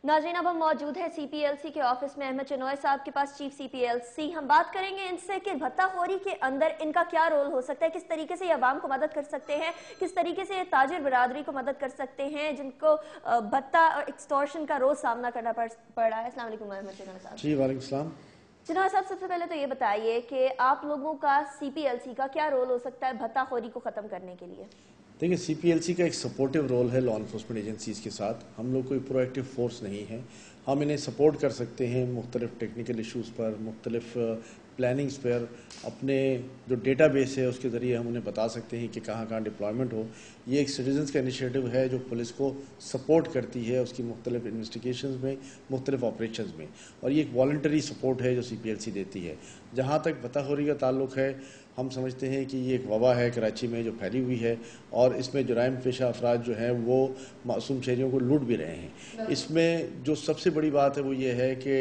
नाज़रीन, अब हम मौजूद हैं CPLC के ऑफिस में अहमद चनोय साहब के पास, चीफ CPLC। हम बात करेंगे इनसे कि भत्ताखोरी के अंदर इनका क्या रोल हो सकता है, किस तरीके से ये अवाम को मदद कर सकते हैं, किस तरीके से ये ताजिर बिरादरी को मदद कर सकते हैं जिनको भत्ता और एक्सटॉर्शन का रोज सामना करना पड़ रहा है। अस्सलाम वालेकुम अहमद चनोय साहब। जी वालेकुम सलाम। चनोय साहब, सबसे पहले तो ये बताइए कि आप लोगों का CPLC का क्या रोल हो सकता है भत्ताखोरी को खत्म करने के लिए? देखिए, CPLC का एक सपोर्टिव रोल है लॉ इन्फोर्समेंट एजेंसीज के साथ। हम लोग कोई प्रोएक्टिव फोर्स नहीं है। हम इन्हें सपोर्ट कर सकते हैं मुख्तलिफ टेक्निकल इशूज़ पर, मुख्तलिफ प्लानिंग्स पर। अपने जो डेटा बेस है उसके ज़रिए हम उन्हें बता सकते हैं कि कहाँ कहाँ डिप्लॉयमेंट हो। ये एक सिटीजन्स का इनिशिएटिव है जो पुलिस को सपोर्ट करती है उसकी मुख्तलिफ इन्वेस्टिगेशंस में, मुख्तलिफ ऑपरेशंस में, और ये एक वॉलंटरी सपोर्ट है जो CPLC देती है। जहाँ तक भत्ताखोरी का ताल्लुक़ है, हम समझते हैं कि ये एक वबा है कराची में जो फैली हुई है, और इसमें जुराइम पेशा अफराद जो हैं वो मासूम शहरियों को लूट भी रहे हैं। इसमें जो सबसे बड़ी बात है वो ये है कि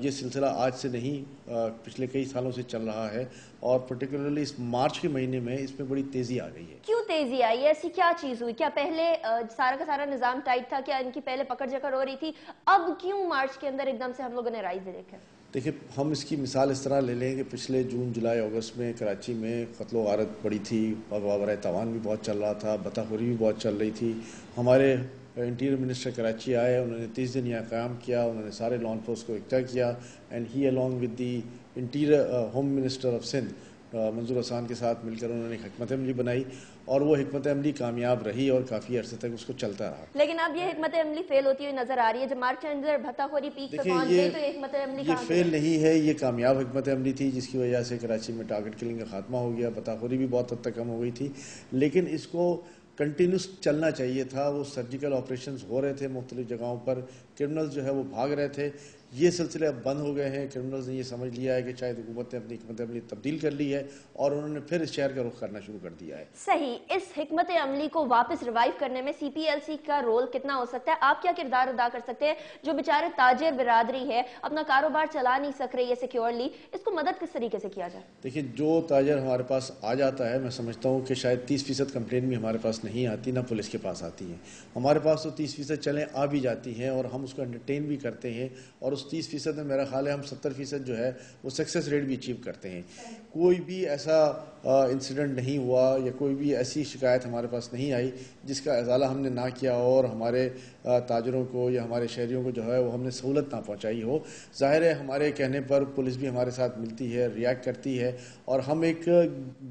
ये सिलसिला आज से नहीं, पिछले कई सालों से चल रहा है, और पर्टिकुलरली इस मार्च के महीने में इसमें बड़ी तेज़ी आ गई है। क्यों तेज़ी आई है? ऐसी क्या चीज़ हुई? क्या पहले सारा का सारा निज़ाम टाइट था? क्या इनकी पहले पकड़ जकड़ हो रही थी? अब क्यों मार्च के अंदर एकदम से हम लोगों ने राइज देखा? देखिए, हम इसकी मिसाल इस तरह ले लें कि पिछले जून, जुलाई, अगस्त में कराची में कत्ल व गारत बड़ी थी, वगैरह तावान भी बहुत चल रहा था, भत्ताखोरी भी बहुत चल रही थी। हमारे इंटीरियर मिनिस्टर कराची आए, उन्होंने 30 दिन यहाँ क़याम किया, उन्होंने सारे लॉ इन्फोर्स को इकट्ठा किया, and he along with the interior home minister of Sindh Manzoor Hasan के साथ मिलकर उन्होंने एक हिकमत अमली बनाई, और वो हिकमत अमली कामयाब रही और काफ़ी अरसे तक उसको चलता रहा। लेकिन अब ये हिकमत अमली फेल होती हुई नजर आ रही है। जब मार्च के अंदर भत्ताखोरी पीक पे पहुंच गई तो ये हिकमत अमली ये फेल नहीं है, ये कामयाब हिकमत अमली थी जिसकी वजह से कराची में टारगेट किलिंग का खात्मा हो गया, भत्ताखोरी भी बहुत हद तक कम हो गई थी। लेकिन इसको कंटिन्यूस चलना चाहिए था। वो सर्जिकल ऑपरेशंस हो रहे थे मुख्तलिफ जगहों पर, क्रिमिनल्स जो है वो भाग रहे थे। ये सिलसिले अब बंद हो गए हैं। क्रिमिनल्स ने ये समझ लिया है कि शायद हुकूमत ने अपनी हिकमत अमली तब्दील कर ली है, और उन्होंने फिर इस शहर का रुख करना शुरू कर दिया है। सही। इस हिकमत अमली को वापस रिवाइव करने में CPLC का रोल कितना हो सकता है? आप क्या किरदार अदा कर सकते हैं? जो बेचारे ताजिर बिरादरी है, अपना कारोबार चला नहीं सक रही है सिक्योरली, इसको मदद किस तरीके से किया जाए? देखिए, जो ताजर हमारे पास आ जाता है, मैं समझता हूँ कि शायद 30% कंप्लेन भी हमारे पास नहीं आती, ना पुलिस के पास आती हैं। हमारे पास तो 30% चलें आ भी जाती हैं, और हम उसको एंटरटेन भी करते हैं, और उस 30% में मेरा ख्याल है हम 70% जो है वो सक्सेस रेट भी अचीव करते हैं। कोई भी ऐसा इंसिडेंट नहीं हुआ या कोई भी ऐसी शिकायत हमारे पास नहीं आई जिसका अजाला हमने ना किया हो, और हमारे ताजरों को या हमारे शहरियों को जो है वो हमने सहूलत ना पहुंचाई हो। ज़ाहिर है हमारे कहने पर पुलिस भी हमारे साथ मिलती है, रिएक्ट करती है, और हम एक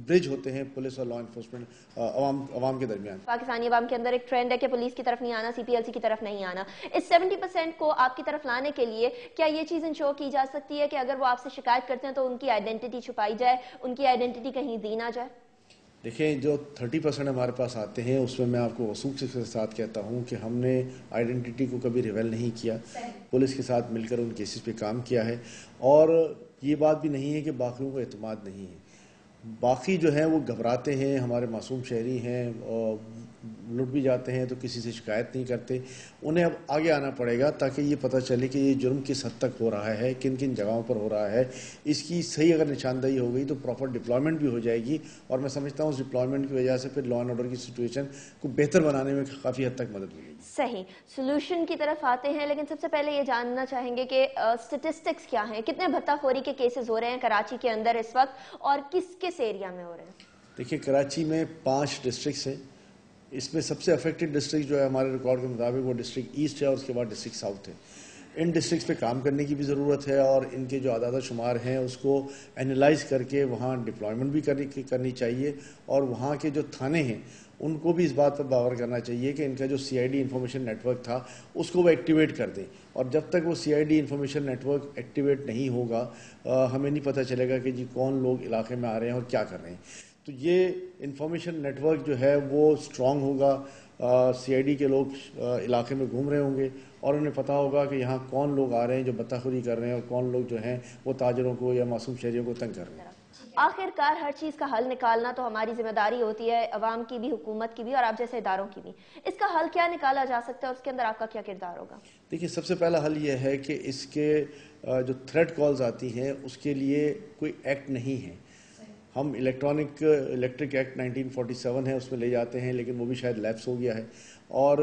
ब्रिज होते हैं पुलिस और लॉ इन्फोर्समेंट अवाम के दरमियान। पाकिस्तानी अवाम के अंदर एक ट्रेंड है कि पुलिस की तरफ नहीं आना, CPLC की तरफ नहीं आना। इस 70% को आपकी तरफ लाने के लिए क्या ये चीज़ इंश्योर की जा सकती है कि अगर वो आपसे शिकायत करते हैं तो उनकी आइडेंटिटी छुपाई जाए, उनकी आइडेंटिटी कहीं दी ना जाए? देखें, जो 30% हमारे पास आते हैं उसमें मैं आपको वसूख के साथ कहता हूँ कि हमने आइडेंटिटी को कभी रिवेल नहीं किया। पुलिस के साथ मिलकर उन केसेस पे काम किया है, और ये बात भी नहीं है कि बाकियों को एतमाद नहीं है। बाकी जो हैं वो घबराते हैं, हमारे मासूम शहरी हैं, और लुट भी जाते हैं तो किसी से शिकायत नहीं करते। उन्हें अब आगे आना पड़ेगा ताकि ये पता चले कि ये जुर्म किस हद तक हो रहा है, किन किन जगहों पर हो रहा है। इसकी सही अगर निशानदेही हो गई तो प्रॉपर डिप्लॉयमेंट भी हो जाएगी, और मैं समझता हूँ उस डिप्लॉयमेंट की वजह से फिर लॉ एंड ऑर्डर की सिचुएशन को बेहतर बनाने में काफ़ी हद तक मदद मिलेगी। सही। सोल्यूशन की तरफ आते हैं, लेकिन सबसे पहले ये जानना चाहेंगे कि स्टेटिस्टिक्स क्या हैं, कितने भत्ताखोरी के केसेस हो रहे हैं कराची के अंदर इस वक्त, और किस किस एरिया में हो रहे हैं? देखिए, कराची में 5 डिस्ट्रिक्ट्स हैं। इसमें सबसे अफेक्टेड डिस्ट्रिक्ट जो है हमारे रिकॉर्ड के मुताबिक वो डिस्ट्रिक्ट ईस्ट है, और उसके बाद डिस्ट्रिक्ट साउथ है। इन डिस्ट्रिक्ट्स पे काम करने की भी ज़रूरत है, और इनके जो आदाद शुमार हैं उसको एनालाइज करके वहाँ डिप्लॉयमेंट भी करनी चाहिए, और वहाँ के जो थाने हैं उनको भी इस बात पर बावर करना चाहिए कि इनका जो CID इंफॉर्मेशन नेटवर्क था उसको वो एक्टिवेट कर दें। और जब तक वो CID इंफॉर्मेशन नेटवर्क एक्टिवेट नहीं होगा, हमें नहीं पता चलेगा कि जी कौन लोग इलाके में आ रहे हैं और क्या कर रहे हैं। तो ये इंफॉर्मेशन नेटवर्क जो है वो स्ट्रॉन्ग होगा, CID के लोग इलाके में घूम रहे होंगे, और उन्हें पता होगा कि यहाँ कौन लोग आ रहे हैं जो भत्ताखोरी कर रहे हैं, और कौन लोग जो हैं वो ताजरों को या मासूम शहरियों को तंग कर रहे हैं। आखिरकार हर चीज़ का हल निकालना तो हमारी जिम्मेदारी होती है, अवाम की भी, हुकूमत की भी, और आप जैसे इदारों की भी। इसका हल क्या निकाला जा सकता है और उसके अंदर आपका क्या किरदार होगा? देखिए, सबसे पहला हल ये है कि इसके जो थ्रेट कॉल्स आती हैं उसके लिए कोई एक्ट नहीं है। ہم الیکٹرک ایکٹ 1947 ہے اس میں لے جاتے ہیں، لیکن وہ بھی شاید لیپس ہو گیا ہے، اور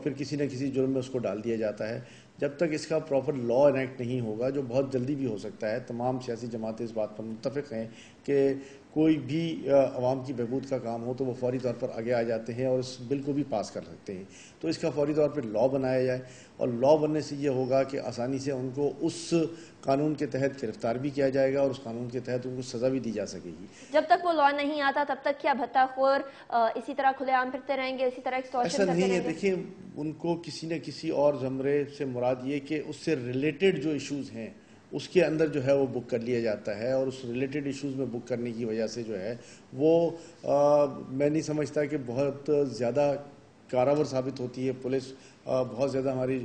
پھر کسی نہ کسی جرم میں اس کو ڈال دیا جاتا ہے۔ جب تک اس کا پراپر لا انیکٹ نہیں ہوگا، جو بہت جلدی بھی ہو سکتا ہے، تمام سیاسی جماعتیں اس بات پر متفق ہیں کہ کوئی بھی عوام کی بہبود کا کام ہو تو وہ فوری طور پر آگے آ جاتے ہیں اور اس بل کو بھی پاس کر سکتے ہیں۔ تو اس کا فوری طور پر لا بنایا جائے، اور لا بننے سے یہ ہوگا کہ آسانی سے ان کو اس قانون کے تحت گرفتار بھی کیا جائے گا اور اس قانون کے تحت ان کو سزا بھی دی جا سکے گی۔ جب تک وہ لا نہیں آتا تب تک کیا بھتہ خور اسی طرح کھلے عام پھرتے رہیں گے، اسی طرح ایکسٹورشن ایسا کرتے نہیں ہے، رہیں گے؟ دیکھیں ان کو کسی نہ کسی اور زمرے سے مراد یہ کہ اس سے ریلیٹڈ جو ایشوز ہیں اس کے اندر جو ہے وہ بک کر لیا جاتا ہے، اور اس ریلیٹڈ ایشوز میں بک کرنے کی وجہ سے جو ہے وہ میں نہیں سمجھتا کہ بہت زیادہ کارآمد ثابت ہوتی ہے۔ پولیس بہت زیادہ ہماری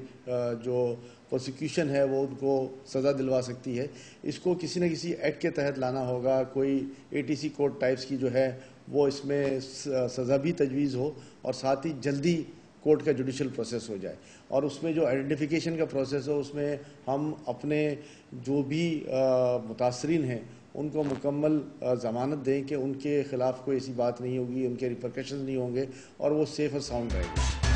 جو پروسیکیوشن ہے وہ ان کو سزا دلوا سکتی ہے۔ اس کو کسی نہ کسی ایکٹ کے تحت لانا ہوگا، کوئی ATC کوڈ ٹائپس کی جو ہے وہ اس میں سزا بھی تجویز ہو، اور ساتھ ہی جلدی کورٹ کا جوڈیشل پروسیس ہو جائے، اور اس میں جو آئیڈینٹیفیکیشن کا پروسیس ہو اس میں ہم اپنے جو بھی متاثرین ہیں ان کو مکمل ضمانت دیں کہ ان کے خلاف کوئی ایسی بات نہیں ہوگی، ان کے ریپرکشنز نہیں ہوں گے، اور وہ سیف اور ساؤنڈ رہیں گے۔